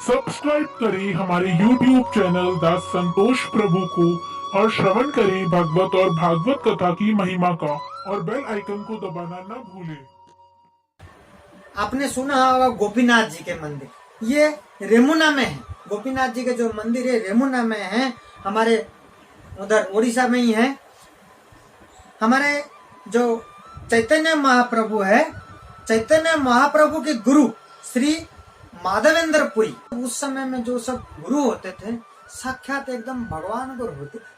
Subscribe करें हमारे YouTube channel दास संतोष प्रभु को और श्रवण करें भागवत और भागवत कथा की महिमा का और बेल आइकन को दबाना न भूलें। आपने सुना होगा गोपीनाथ जी के मंदिर, ये रेमुना में है। गोपीनाथ जी के जो मंदिर है रेमुना में है, हमारे उधर उड़ीसा में ही है। हमारे जो चैतन्य महाप्रभु है, चैतन्य महाप्रभु के गुरु श्री माधवेंद्र पुरी, उस समय में जो सब गुरु होते थे साक्षात एकदम भगवान को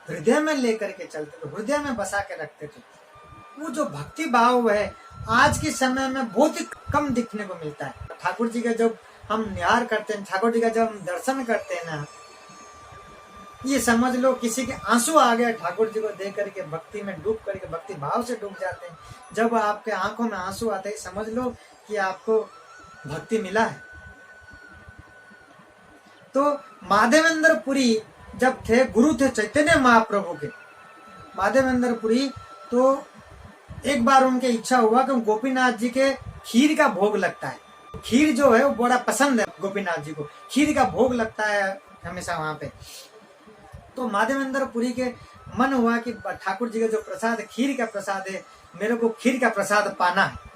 हृदय में लेकर के चलते थे, हृदय में बसा के रखते थे। वो जो भक्ति भाव है आज के समय में बहुत ही कम दिखने को मिलता है। ठाकुर जी का जब हम निहार करते हैं, ठाकुर जी का जब हम दर्शन करते हैं ना, ये समझ लो किसी के आंसू आ गया ठाकुर जी को देख करके, भक्ति में डूब करके, भक्ति भाव से डूब जाते हैं। जब आपके आंखों में आंसू आते हैं समझ लो कि आपको भक्ति मिला है। तो माधवेंद्र पुरी जब थे, गुरु थे चैतन्य महाप्रभु के माधवेंद्र पुरी, तो एक बार उनके इच्छा हुआ कि गोपीनाथ जी के खीर का भोग लगता है। खीर जो है वो बड़ा पसंद है गोपीनाथ जी को, खीर का भोग लगता है हमेशा वहां पे। तो माधवेंद्र पुरी के मन हुआ कि ठाकुर जी का जो प्रसाद है, खीर का प्रसाद है, मेरे को खीर का प्रसाद पाना है।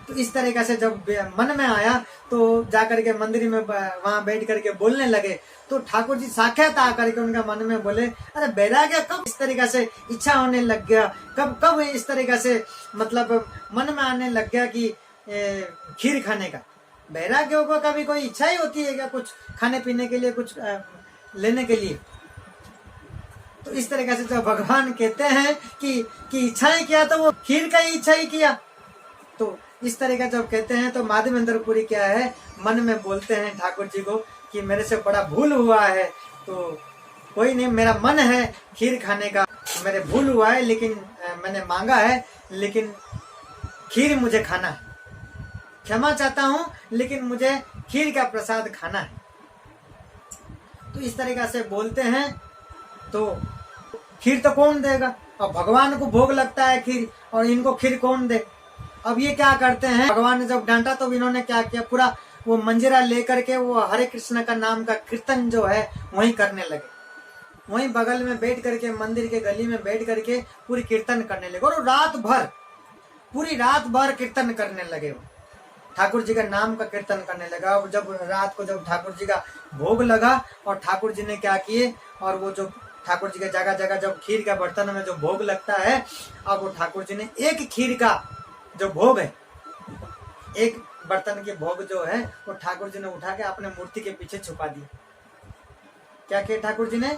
तो इस तरीके से जब मन में आया तो जाकर के मंदिर में वहां बैठ करके बोलने लगे। तो ठाकुर जी साक्षात आकर के उनका मन में बोले, अरे बैराग्य कब इस तरीके से इच्छा होने लग गया, कब इस तरीके से मतलब मन में आने लग गया कि खीर खाने का। बैराग्यों को कभी कोई इच्छा ही होती है क्या, कुछ खाने पीने के लिए, कुछ लेने के लिए? तो इस तरीके से जब भगवान कहते हैं कि इच्छाएं किया तो वो खीर का ही इच्छा ही किया। तो इस तरह का जब कहते हैं तो माधवेंद्र पुरी क्या है, मन में बोलते हैं ठाकुर जी को कि मेरे से बड़ा भूल हुआ है, तो कोई नहीं, मेरा मन है खीर खाने का, मेरे भूल हुआ है, लेकिन मैंने मांगा है, लेकिन खीर मुझे खाना है। क्षमा चाहता हूँ, लेकिन मुझे खीर का प्रसाद खाना है। तो इस तरीका से बोलते हैं। तो खीर तो कौन देगा, और भगवान को भोग लगता है खीर, और इनको खीर कौन दे? अब ये क्या करते हैं, भगवान ने जब डांटा तो इन्होंने क्या किया, पूरा वो मंजीरा लेकर के वो हरे कृष्ण का नाम का कीर्तन जो है वही करने लगे। वहीं बगल में बैठ करके, मंदिर के गली में बैठ करके पूरी कीर्तन करने लगे, और रात भर, पूरी रात भर कीर्तन करने लगे। वो ठाकुर जी का नाम का कीर्तन करने लगा। और जब रात को जब ठाकुर जी का भोग लगा, और ठाकुर जी ने क्या किए, और वो जो ठाकुर जी के जगह जगह जब खीर का बर्तन में जो भोग लगता है, अब वो ठाकुर जी ने एक खीर का जो भोग है, एक बर्तन के भोग जो है वो ठाकुर जी ने उठा के अपने मूर्ति के पीछे छुपा दिया। क्या किया ठाकुर जी ने,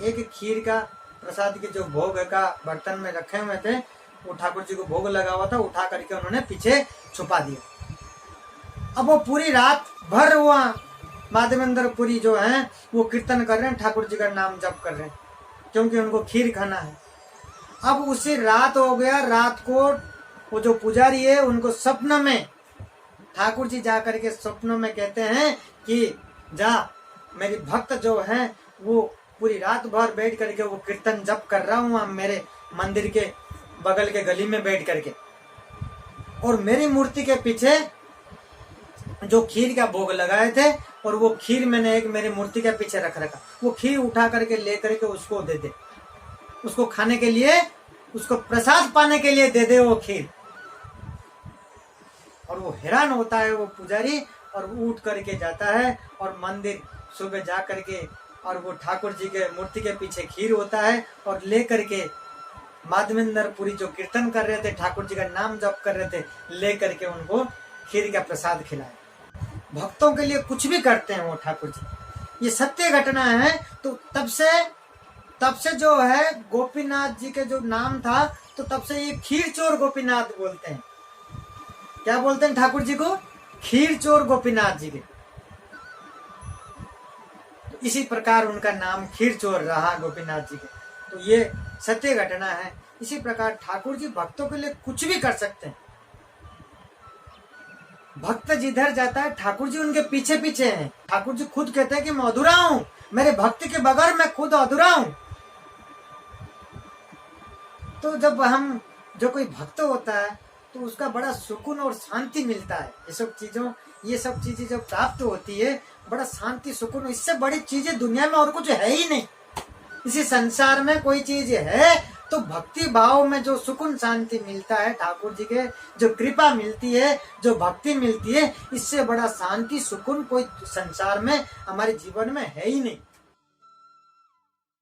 एक खीर का प्रसाद के जो भोग का बर्तन में रखे हुए थे, वो ठाकुर जी को भोग लगा हुआ था, उठा करके उन्होंने पीछे छुपा दिया। अब वो पूरी रात भर हुआ माधवेंद्र पुरी जो है वो कीर्तन कर रहे हैं, ठाकुर जी का नाम जप कर रहे हैं, क्योंकि उनको खीर खाना है। अब उसी रात हो गया, रात को वो जो पुजारी है उनको स्वप्न में ठाकुर जी जा करके स्वप्नों में कहते हैं कि जा, मेरी भक्त जो है वो पूरी रात भर बैठ करके वो कीर्तन जप कर रहा हूँ मेरे मंदिर के बगल के गली में बैठ करके, और मेरी मूर्ति के पीछे जो खीर का भोग लगाए थे, और वो खीर मैंने एक मेरी मूर्ति के पीछे रख रखा, वो खीर उठा करके ले करके उसको दे दे, उसको खाने के लिए, उसको प्रसाद पाने के लिए दे दे वो खीर। और वो हैरान होता है वो पुजारी, और उठ करके जाता है, और मंदिर सुबह जा करके, और वो ठाकुर जी के मूर्ति के पीछे खीर होता है, और ले करके माधवेंद्र पुरी जो कीर्तन कर रहे थे, ठाकुर जी का नाम जप कर रहे थे, ले करके उनको खीर का प्रसाद खिलाया। भक्तों के लिए कुछ भी करते हैं वो ठाकुर जी, ये सत्य घटना है। तो तब से जो है गोपीनाथ जी के जो नाम था, तो तब से ये खीर चोर गोपीनाथ बोलते हैं। क्या बोलते हैं ठाकुर जी को? खीर चोर गोपीनाथ जी के। तो इसी प्रकार उनका नाम खीर चोर रहा गोपीनाथ जी के। तो ये सत्य घटना है। इसी प्रकार ठाकुर जी भक्तों के लिए कुछ भी कर सकते हैं। भक्त जिधर जाता है ठाकुर जी उनके पीछे पीछे हैं। ठाकुर जी खुद कहते हैं कि मैं अधूरा हूं, मेरे भक्ति के बगैर मैं खुद अधूरा हूं। तो जब जो कोई भक्त होता है तो उसका बड़ा सुकून और शांति मिलता है। ये सब चीजों ये सब चीजें जब प्राप्त होती है, बड़ा शांति सुकून, इससे बड़ी चीजें दुनिया में और कुछ है ही नहीं। इसी संसार में कोई चीज है तो भक्ति भाव में जो सुकून शांति मिलता है, ठाकुर जी के जो कृपा मिलती है, जो भक्ति मिलती है, इससे बड़ा शांति सुकून कोई संसार में हमारे जीवन में है ही नहीं।